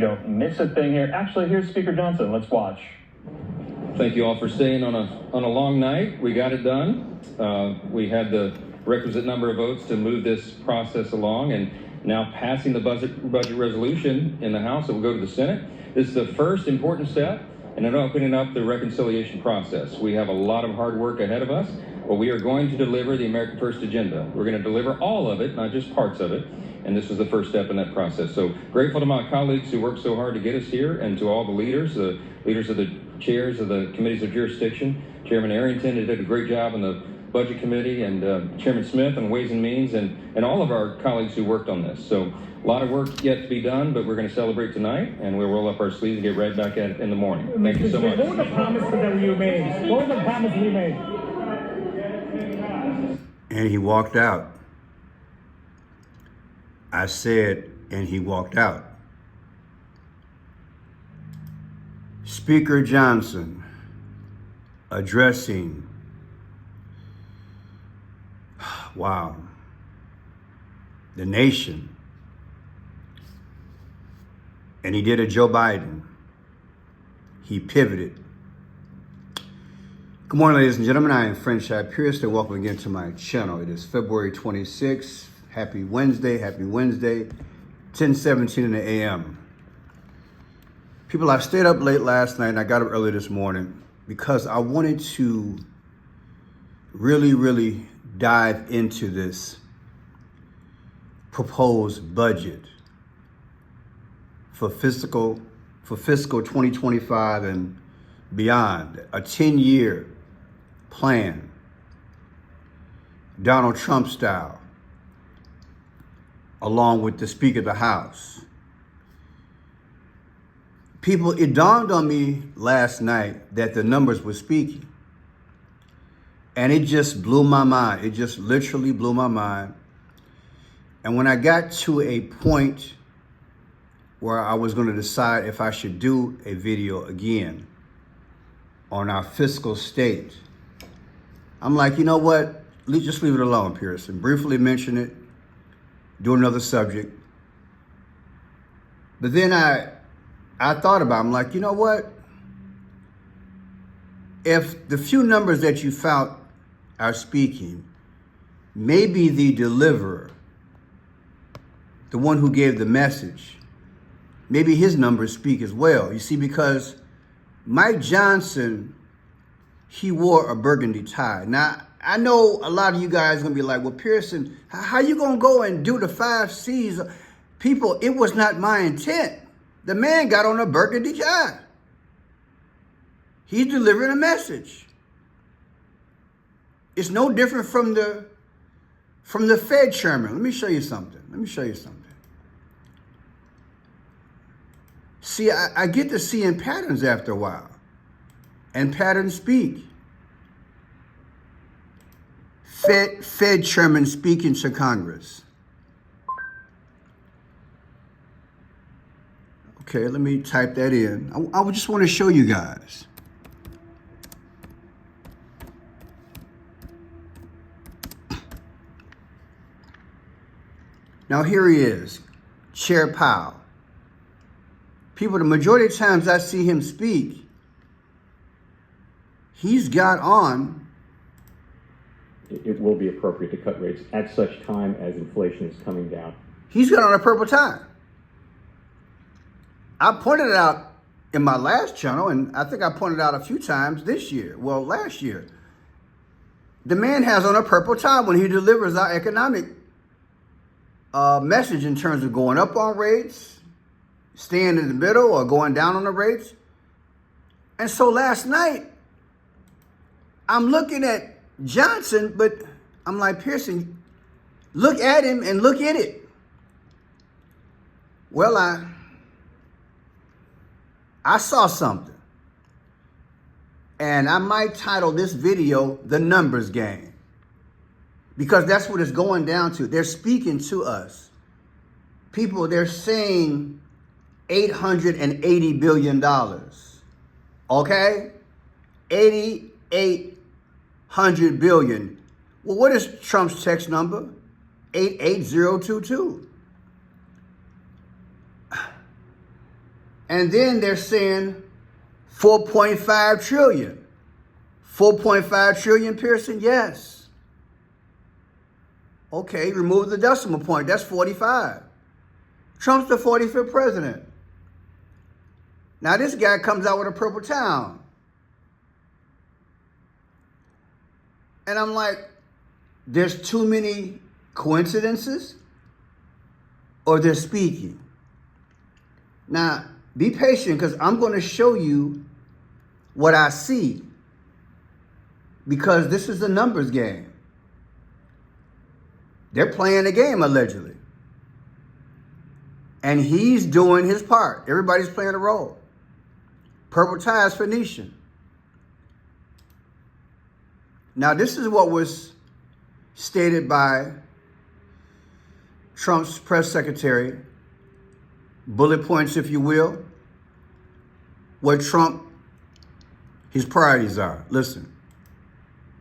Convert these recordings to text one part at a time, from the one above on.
Don't miss a thing here. Actually, here's Speaker Johnson. Let's watch. Thank you all for staying on a long night. We got it done. We had the requisite number of votes to move this process along, and now passing the budget resolution in the House, it will go to the Senate. This is the first important step in opening up the reconciliation process. We have a lot of hard work ahead of us, but we are going to deliver the America First agenda. We're going to deliver all of it, not just parts of it. And this is the first step in that process. So grateful to my colleagues who worked so hard to get us here, and to all the leaders of the chairs of the committees of jurisdiction. Chairman Arrington did a great job on the Budget Committee, and Chairman Smith on Ways and Means, and all of our colleagues who worked on this. So a lot of work yet to be done, but we're going to celebrate tonight, and we'll roll up our sleeves and get right back at it in the morning. Thank you so much. What were the promises that you made? What were the promises you made? And he walked out. I said, and he walked out. Speaker Johnson addressing, wow, the nation. And he did a Joe Biden. He pivoted. Good morning, ladies and gentlemen. I am Franchise Pierce, and welcome again to my channel. It is February 26th. Happy Wednesday, 10:17 in the a.m. People, I stayed up late last night and I got up early this morning because I wanted to really dive into this proposed budget for fiscal 2025 and beyond. A 10-year plan, Donald Trump style, along with the Speaker of the House. People, it dawned on me last night that the numbers were speaking. And it just blew my mind. It just literally blew my mind. And when I got to a point where I was going to decide if I should do a video again on our fiscal state, I'm like, you know what? Just leave it alone, Pearson. Briefly mention it. Do another subject. But then I thought about it. I'm like, you know what? If the few numbers that you found are speaking, maybe the deliverer, the one who gave the message, maybe his numbers speak as well. You see, because Mike Johnson, he wore a burgundy tie. Now, I know a lot of you guys are going to be like, well, Pearson, how you going to go and do the 5 C's? People, it was not my intent. The man got on a burgundy tie. He's delivering a message. It's no different from the Fed chairman. Let me show you something. See, I get to seeing patterns after a while. And patterns speak. Fed chairman speaking to Congress. Okay, let me type that in. I just want to show you guys. Now here he is, Chair Powell. People, the majority of times I see him speak, he's got on. It will be appropriate to cut rates at such time as inflation is coming down. He's got on a purple tie. I pointed it out in my last channel, and I think I pointed out a few times this year. Well, last year. The man has on a purple tie when he delivers our economic message in terms of going up on rates, staying in the middle, or going down on the rates. And so last night, I'm looking at Johnson, but I'm like, Pearson, look at him and look at it. Well, I saw something. And I might title this video, The Numbers Game. Because that's what it's going down to. They're speaking to us. People, they're saying $880 billion. Okay? 800 billion. Well, what is Trump's text number? 88022. And then they're saying 4.5 trillion. 4.5 trillion, Pearson? Yes. Okay, remove the decimal point. That's 45. Trump's the 45th president. Now this guy comes out with a purple town. And I'm like, there's too many coincidences or they're speaking. Now, be patient because I'm going to show you what I see because this is a numbers game. They're playing a game, allegedly. And he's doing his part. Everybody's playing a role. Purple tie is Phoenician. Now, this is what was stated by Trump's press secretary, bullet points, if you will, what Trump, his priorities are. Listen.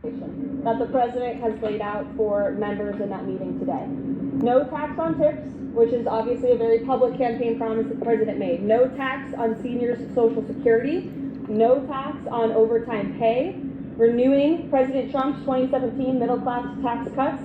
That the president has laid out for members in that meeting today. No tax on tips, which is obviously a very public campaign promise that the president made. No tax on seniors' Social Security. No tax on overtime pay. Renewing President Trump's 2017 middle-class tax cuts.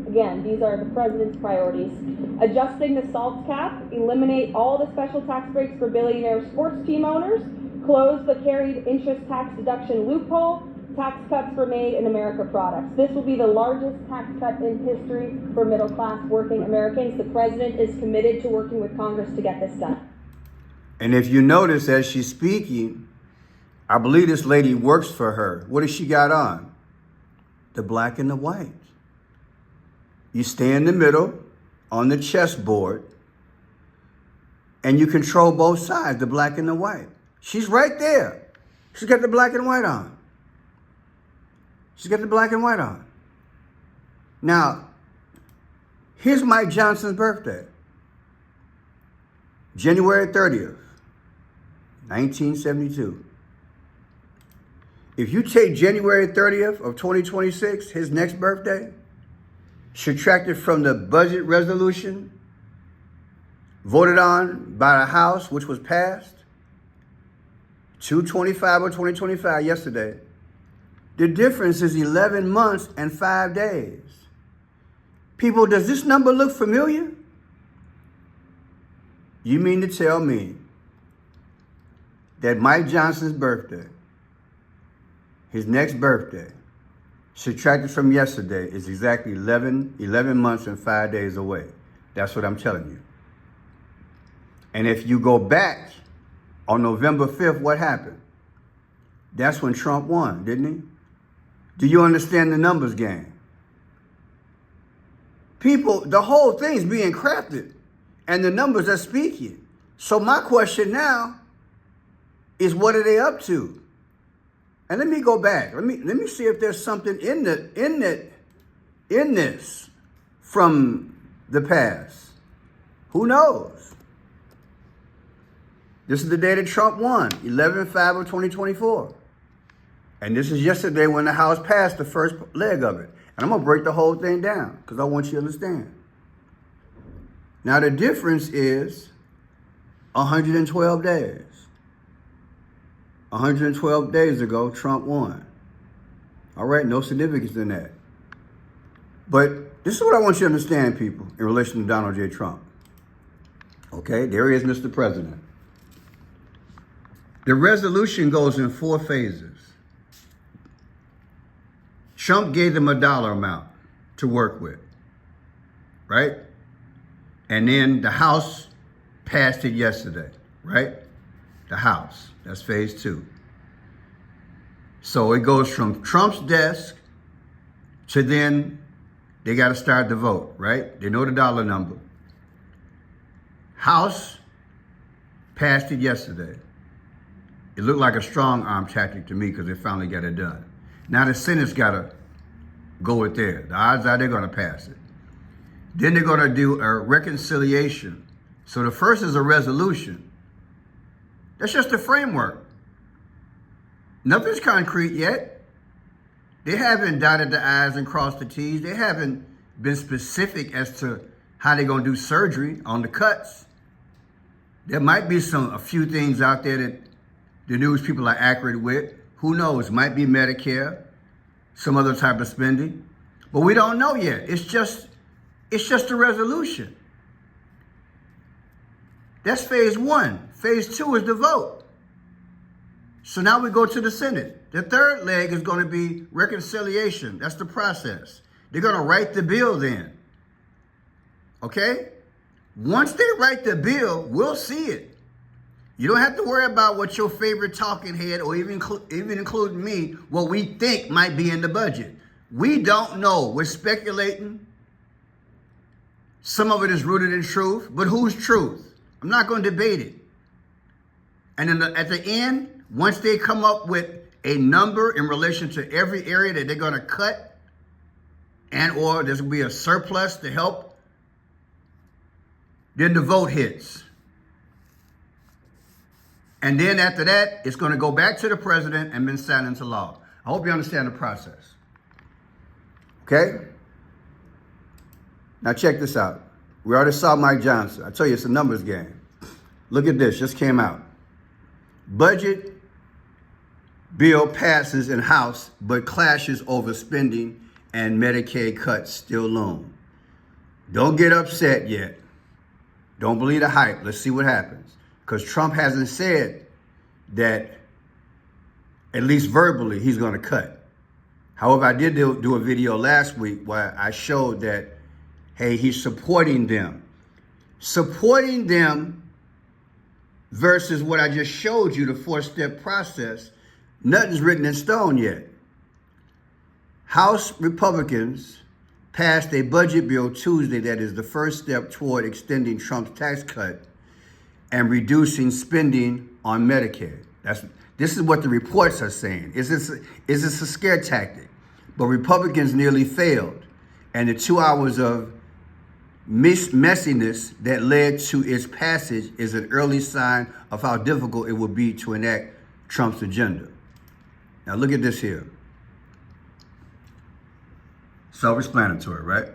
Again, these are the president's priorities. Adjusting the SALT cap. Eliminate all the special tax breaks for billionaire sports team owners. Close the carried interest tax deduction loophole. Tax cuts were made in America products. This will be the largest tax cut in history for middle-class working Americans. The president is committed to working with Congress to get this done. And if you notice, as she's speaking, I believe this lady works for her. What has she got on? The black and the white. You stay in the middle on the chessboard and you control both sides, the black and the white. She's right there. She's got the black and white on. She's got the black and white on. Now, here's Mike Johnson's birthday. January 30th, 1972. If you take January 30th of 2026, his next birthday, subtract it from the budget resolution voted on by the House, which was passed, 2/25 of 2025 yesterday, the difference is 11 months and 5 days. People, does this number look familiar? You mean to tell me that Mike Johnson's birthday, his next birthday, subtracted from yesterday, is exactly 11 months and 5 days away? That's what I'm telling you. And if you go back on November 5th, what happened? That's when Trump won, didn't he? Do you understand the numbers game? People, the whole thing's being crafted and the numbers are speaking. So my question now is, what are they up to? And let me go back. Let me see if there's something in this from the past. Who knows? This is the day that Trump won, 11/5 of 2024. And this is yesterday when the House passed the first leg of it. And I'm going to break the whole thing down because I want you to understand. Now, the difference is 112 days. 112 days ago, Trump won. All right, no significance in that. But this is what I want you to understand, people, in relation to Donald J. Trump. Okay, there he is, Mr. President. The resolution goes in 4 phases. Trump gave them a dollar amount to work with, right? And then the House passed it yesterday, right? The House, that's phase 2. So it goes from Trump's desk to then they got to start the vote, right? They know the dollar number. House passed it yesterday. It looked like a strong arm tactic to me because they finally got it done. Now the Senate's got to go with there. The odds are they're going to pass it. Then they're going to do a reconciliation. So the first is a resolution. That's just a framework. Nothing's concrete yet. They haven't dotted the I's and crossed the T's. They haven't been specific as to how they're going to do surgery on the cuts. There might be a few things out there that the news people are accurate with. Who knows? Might be Medicare, some other type of spending, but we don't know yet. It's just a resolution. That's phase one. Phase two is the vote. So now we go to the Senate. The third leg is going to be reconciliation. That's the process. They're going to write the bill then. Okay? Once they write the bill, we'll see it. You don't have to worry about what your favorite talking head, or even including me, what we think might be in the budget. We don't know. We're speculating. Some of it is rooted in truth, but whose truth? I'm not going to debate it. And then at the end, once they come up with a number in relation to every area that they're going to cut, and or there's going to be a surplus to help, then the vote hits. And then after that, it's going to go back to the president and been signed into law. I hope you understand the process. Okay? Now check this out. We already saw Mike Johnson. I tell you, it's a numbers game. Look at this, just came out. Budget bill passes in House, but clashes over spending and Medicaid cuts still loom. Don't get upset yet. Don't believe the hype. Let's see what happens. Because Trump hasn't said that, at least verbally, he's going to cut. However, I did do a video last week where I showed that, hey, he's supporting them. Supporting them versus what I just showed you, the 4-step process, nothing's written in stone yet. House Republicans passed a budget bill Tuesday that is the first step toward extending Trump's tax cut and reducing spending on Medicare. This is what the reports are saying. Is this a scare tactic? But Republicans nearly failed, and the 2 hours of messiness that led to its passage is an early sign of how difficult it will be to enact Trump's agenda. Now look at this here. Self-explanatory, right?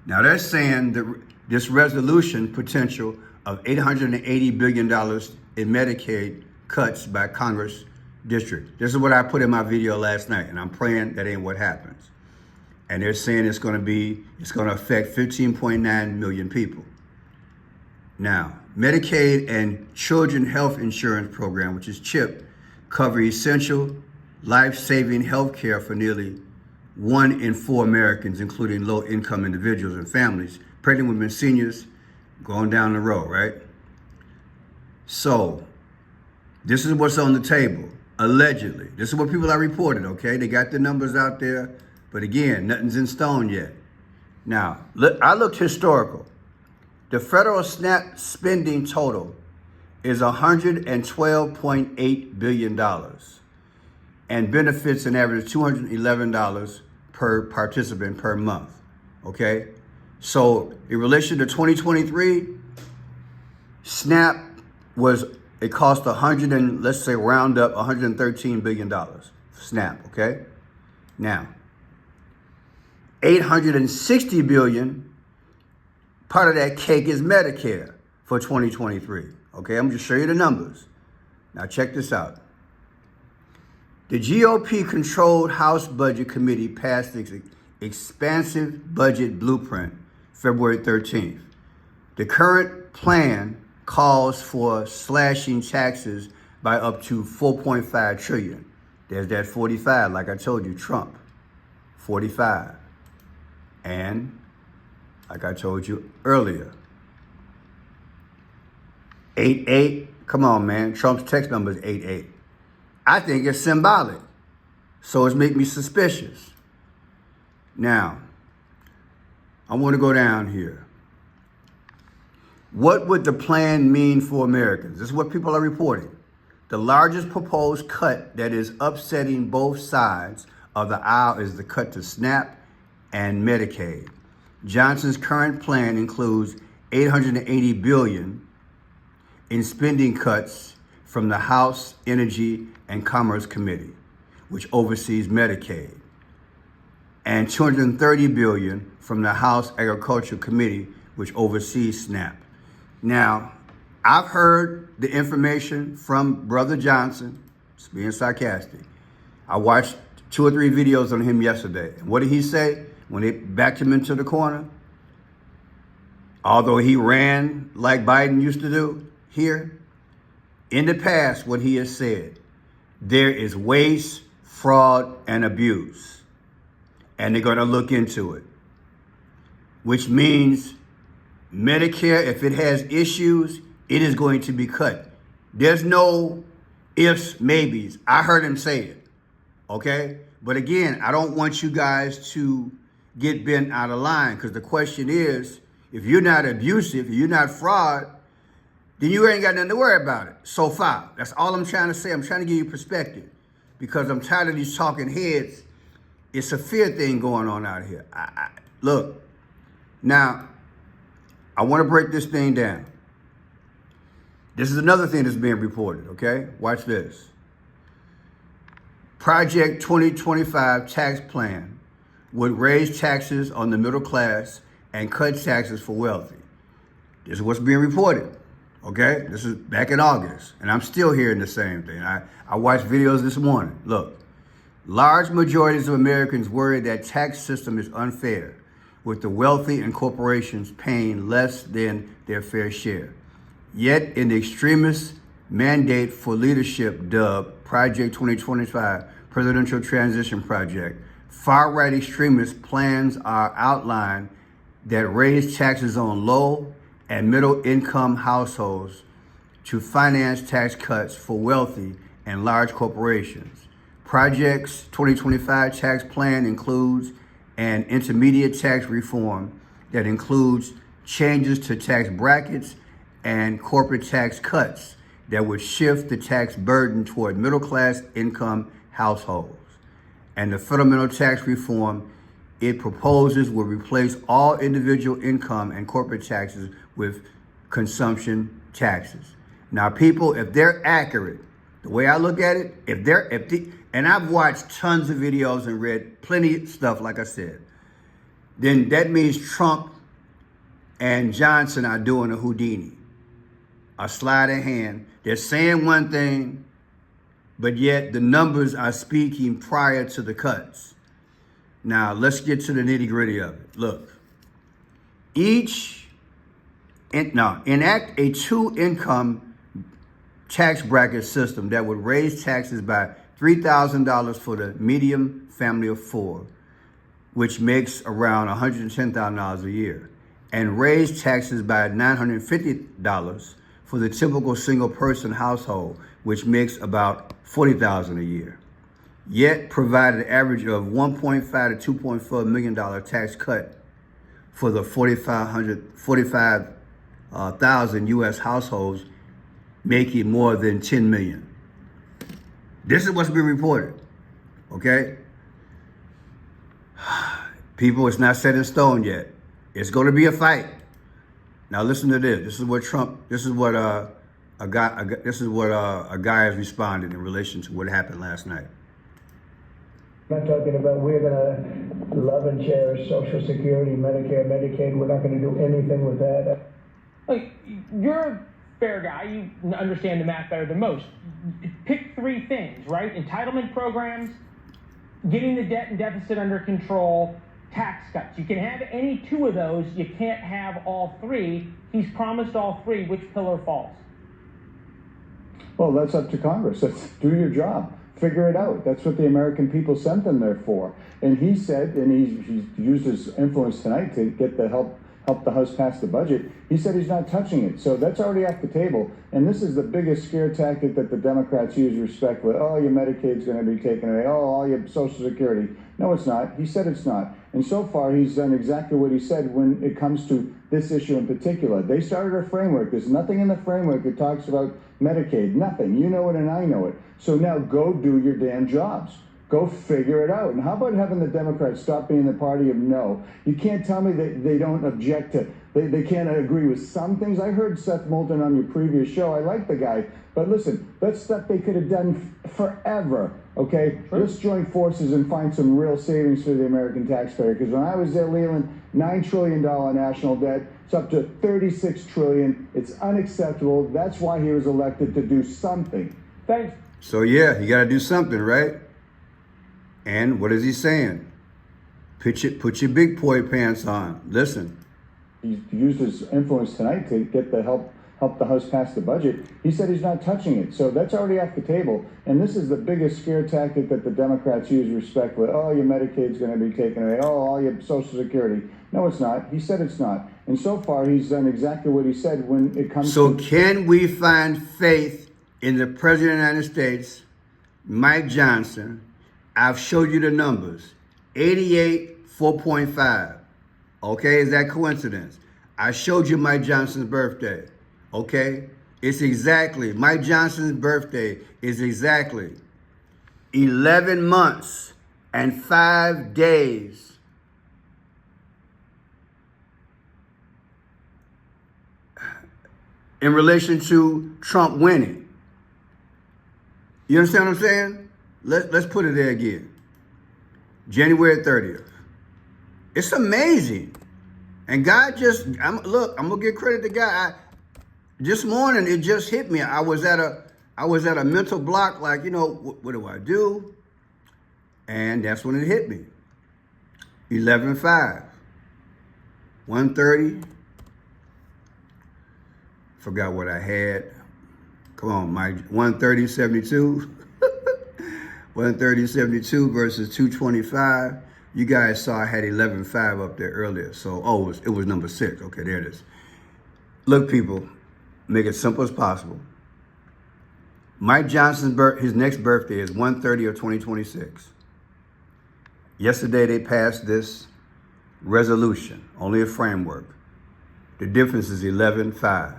Now they're saying that this resolution potential of $880 billion in Medicaid cuts by Congress district. This is what I put in my video last night, and I'm praying that ain't what happens. And they're saying it's going to affect 15.9 million people. Now, Medicaid and Children Health Insurance Program, which is CHIP, cover essential life-saving health care for nearly 1 in 4 Americans, including low-income individuals and families, pregnant women, seniors, going down the road, right? So, this is what's on the table, allegedly. This is what people are reporting, okay? They got the numbers out there, but again, nothing's in stone yet. Now, I looked historical. The federal SNAP spending total is $112.8 billion and benefits an average of $211 per participant per month, okay? So in relation to 2023, SNAP it cost let's say round up $113 billion, SNAP, okay? Now, $860 billion, part of that cake is Medicare for 2023, okay? I'm just show you the numbers. Now check this out. The GOP-controlled House Budget Committee passed the expansive budget blueprint February 13th. The current plan calls for slashing taxes by up to $4.5 trillion. There's that 45, like I told you, Trump, 45. And like I told you earlier, 88, come on, man. Trump's text number is 88. I think it's symbolic. So it's make me suspicious. Now, I want to go down here. What would the plan mean for Americans? This is what people are reporting. The largest proposed cut that is upsetting both sides of the aisle is the cut to SNAP and Medicaid. Johnson's current plan includes $880 billion in spending cuts from the House Energy and Commerce Committee, which oversees Medicaid, and $230 billion from the House Agriculture Committee, which oversees SNAP. Now, I've heard the information from Brother Johnson. It's being sarcastic. I watched 2 or 3 videos on him yesterday. And what did he say when they backed him into the corner? Although he ran like Biden used to do here, in the past, what he has said, there is waste, fraud, and abuse. And they're going to look into it. Which means Medicare, if it has issues, it is going to be cut. There's no ifs, maybes. I heard him say it. Okay? But again, I don't want you guys to get bent out of line, because the question is, if you're not abusive, if you're not fraud, then you ain't got nothing to worry about it so far. That's all I'm trying to say. I'm trying to give you perspective, because I'm tired of these talking heads. It's a fear thing going on out here. Look, now, I want to break this thing down. This is another thing that's being reported, okay? Watch this. Project 2025 tax plan would raise taxes on the middle class and cut taxes for wealthy. This is what's being reported, okay? This is back in August, and I'm still hearing the same thing. I watched videos this morning. Look, large majorities of Americans worry that tax system is unfair, with the wealthy and corporations paying less than their fair share. Yet, in the extremist mandate for leadership dubbed Project 2025 Presidential Transition Project, far-right extremist plans are outlined that raise taxes on low and middle-income households to finance tax cuts for wealthy and large corporations. Project's 2025 tax plan includes an intermediate tax reform that includes changes to tax brackets and corporate tax cuts that would shift the tax burden toward middle-class income households. And the fundamental tax reform it proposes will replace all individual income and corporate taxes with consumption taxes. Now, people, if they're accurate, the way I look at it, and I've watched tons of videos and read plenty of stuff, like I said, then that means Trump and Johnson are doing a Houdini, a sleight of hand. They're saying one thing, but yet the numbers are speaking prior to the cuts. Now, let's get to the nitty-gritty of it. Look, enact a 2-income tax bracket system that would raise taxes by $3,000 for the median family of 4, which makes around $110,000 a year, and raise taxes by $950 for the typical single-person household, which makes about $40,000 a year. Yet provide an average of $1.5 to $2.4 million tax cut for the 45,000 U.S. households making more than $10 million. This is what's being reported, okay? People, it's not set in stone yet. It's going to be a fight. Now listen to this. This is what a guy has responded in relation to what happened last night. I'm not talking about we're going to love and cherish Social Security, Medicare, Medicaid. We're not going to do anything with that. Look, you're a fair guy. You understand the math better than most. Pick 3 things, right? Entitlement programs, getting the debt and deficit under control, tax cuts. You can have any 2 of those. You can't have all 3. He's promised all 3. Which pillar falls? Well, that's up to Congress. Do your job. Figure it out. That's what the American people sent them there for. And he said, and he used his influence tonight to get the help the House pass the budget. He said he's not touching it. So that's already off the table. And this is the biggest scare tactic that the Democrats use respectfully. Oh, your Medicaid's going to be taken away. Oh, all your Social Security. No, it's not. He said it's not. And so far, he's done exactly what he said when it comes to this issue in particular. They started a framework. There's nothing in the framework that talks about Medicaid. Nothing. You know it and I know it. So now go do your damn jobs. Go figure it out. And how about having the Democrats stop being the party of no? You can't tell me that they don't object to, they can't agree with some things. I heard Seth Moulton on your previous show. I like the guy. But listen, that's stuff they could have done forever, okay? Sure. Let's join forces and find some real savings for the American taxpayer. Because when I was there, Leland, $9 trillion national debt, It's up to 36 trillion. It's unacceptable. That's why he was elected, to do something. Thanks. So yeah, you got to do something, right? And what is he saying? Put your big boy pants on. Listen. He used his influence tonight to get the help the House pass the budget. He said he's not touching it. So that's already off the table. And this is the biggest scare tactic that the Democrats use respectfully. Oh, your Medicaid's going to be taken away. Oh, all your Social Security. No, it's not. He said it's not. And so far, he's done exactly what he said when it comes So to... can we find faith in the President of the United States, Mike Johnson? I've showed you the numbers. 88, 4.5. Okay, is that coincidence? I showed you Mike Johnson's birthday. Okay, it's exactly, Mike Johnson's birthday is exactly 11 months and 5 days in relation to Trump winning. You understand what I'm saying? Let's put it there again. January 30th. It's amazing. And God I'm gonna give credit to God. This morning it just hit me. I was at a mental block, like, you know, what do I do? And that's when it hit me. 11:05. 1:30. Forgot what I had. Come on, Mike. 1:30.72. 1:30.72 versus 2:25. You guys saw I had 11.5 up there earlier. So, it was number 6. Okay, there it is. Look, people, make it simple as possible. Mike Johnson's his next birthday is 1/30 of 2026. Yesterday, they passed this resolution, only a framework. The difference is 11.5.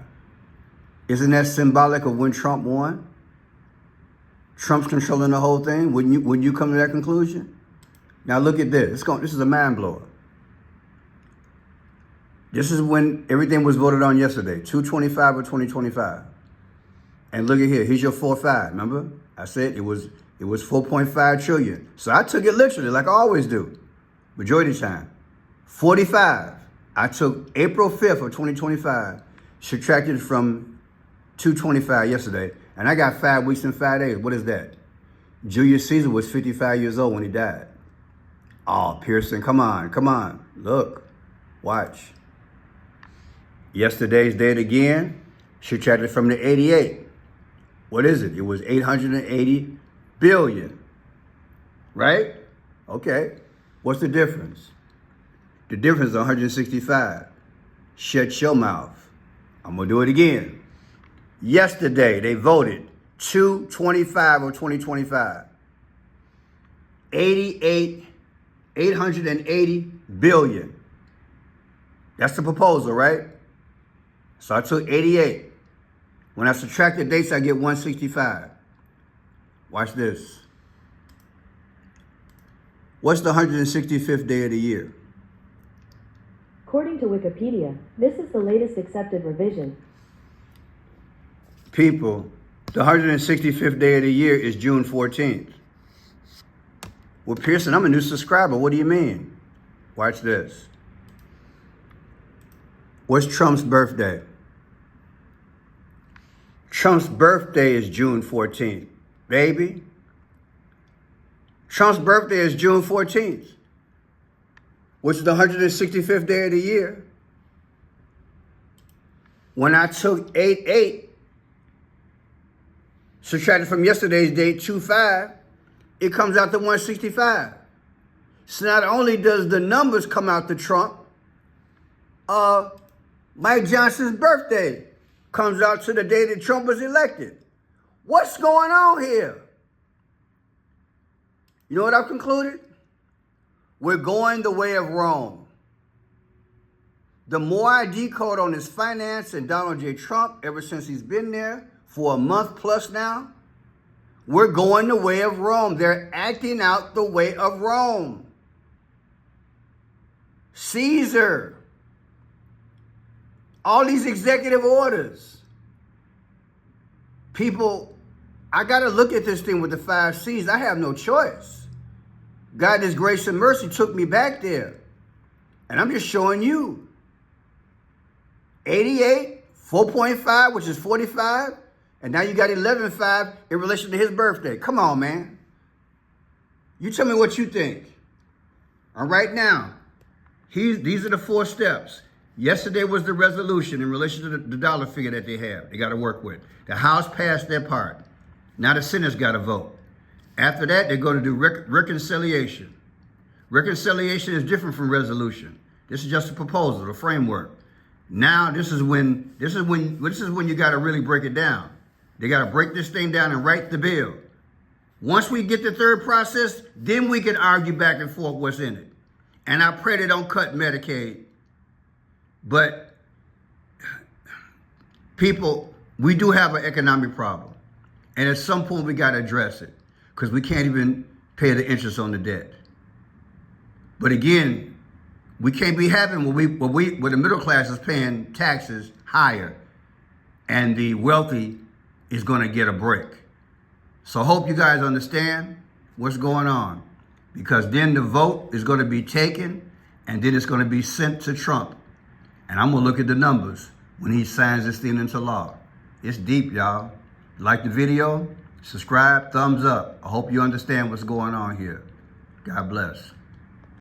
Isn't that symbolic of when Trump won? Trump's controlling the whole thing. Wouldn't you come to that conclusion? Now look at this. This is a mind blower. This is when everything was voted on yesterday, 2/25 of 2025. And look at here. Here's your 4.5. Remember, I said it was 4.5 trillion. So I took it literally, like I always do, majority of the time. 45. I took April 5th of 2025, subtracted from 2/25 yesterday, and I got 5 weeks and 5 days. What is that? Julius Caesar was 55 years old when he died. Oh, Pearson, come on. Look, watch. Yesterday's date again, subtracted from the 88. What is it? It was 880 billion, right? Okay, what's the difference? The difference is 165. Shut your mouth. I'm gonna do it again. Yesterday, they voted 2/25 of 2025. 880 billion. That's the proposal, right? So I took 88. When I subtract the dates, I get 165. Watch this. What's the 165th day of the year? According to Wikipedia, this is the latest accepted revision. People, the 165th day of the year is June 14th. Well, Pearson, I'm a new subscriber. What do you mean? Watch this. What's Trump's birthday? Trump's birthday is June 14th, baby. Trump's birthday is June 14th, which is the 165th day of the year. When I took 88, subtracted from yesterday's date, 25, it comes out to 165. So not only does the numbers come out to Trump, Mike Johnson's birthday comes out to the day that Trump was elected. What's going on here? You know what I've concluded? We're going the way of Rome. The more I decode on his finance and Donald J. Trump, ever since he's been there for a month plus now, we're going the way of Rome. They're acting out the way of Rome. Caesar. All these executive orders. People, I got to look at this thing with the 5 C's. I have no choice. God, His grace and mercy took me back there. And I'm just showing you. 88, 4.5, which is 45, and now you got 11.5 in relation to his birthday. Come on, man. You tell me what you think. All right, now, these are the 4 steps. Yesterday was the resolution in relation to the dollar figure that they got to work with. The House passed their part. Now the Senate's got to vote. After that, they're going to do reconciliation. Reconciliation is different from resolution. This is just a proposal, a framework. Now this is when you got to really break it down. They got to break this thing down and write the bill. Once we get the third process, then we can argue back and forth what's in it. And I pray they don't cut Medicaid. But people, we do have an economic problem. And at some point we got to address it because we can't even pay the interest on the debt. But again, we can't be having where the middle class is paying taxes higher and the wealthy is going to get a break. So I hope you guys understand what's going on, because then the vote is going to be taken and then it's going to be sent to Trump. And I'm going to look at the numbers when he signs this thing into law. It's deep, y'all. Like the video, subscribe, thumbs up. I hope you understand what's going on here. God bless.